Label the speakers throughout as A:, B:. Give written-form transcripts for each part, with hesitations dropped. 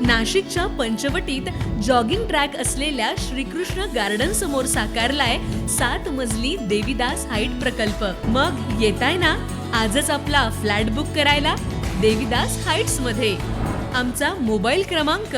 A: नाशिकच्या पंचवटीत jogging track असलेल्या Shrikrishna garden समोर साकारलाय 7 मजली देवीदास हाईट प्रकल्प। मग येताय ना आजच आपला फ्लॅट बुक करायला देवीदास हाईट्स मध्ये। आमचा मोबाईल क्रमांक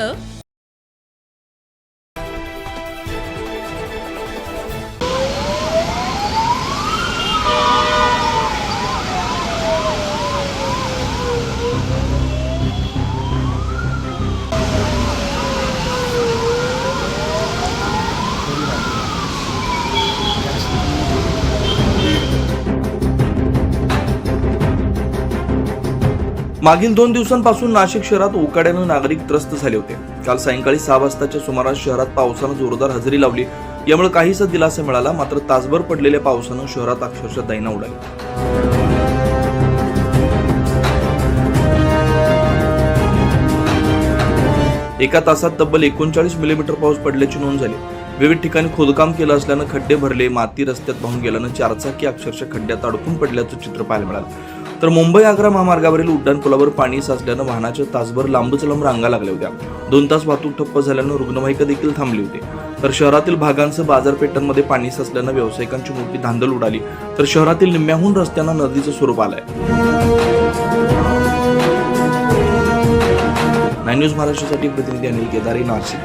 B: मागील 2 दिवसांपासून नाशिक शहरात उकाड्यानं नागरिक त्रस्त झाले होते। काल सायंकाळी 6 वाजताच्या सुमारास शहरात पावसानं जोरदार हजेरी लावली, यामुळे काहीसा दिलासा मिळाला। मात्र तासभर पडलेल्या पावसानं शहरात अक्षरशः दैना उडाली। एका तासात तब्बल 39 मिलीमीटर पाऊस पडल्याची नोंद झाली। विविध ठिकाणी खोदकाम केलं असल्यानं खड्डे भरले, माती रस्त्यात वाहून गेल्यानं चारचाकी अक्षरशः खड्ड्यात अडकून पडल्याचं चित्र पाहायला मिळालं। तर मुंबई आग्रा महामार्गावरील उड्डाणपुलावर पाणी साचल्यानं वाहनाच्या तासभर लांबच लांब रांगा लागल्या होत्या। 2 तास वाहतूक ठप्प झाल्यानं रुग्णवाहिका देखील थांबली होती। तर शहरातील भागांसह बाजारपेठांमध्ये पाणी साचल्यानं व्यावसायिकांची मोठी धांदल उडाली। तर शहरातील निम्म्याहून रस्त्यांना नदीचं स्वरूप आलंय। 9 न्यूज महाराष्ट्रासाठी प्रतिनिधी अनिल केदारे, नाशिक।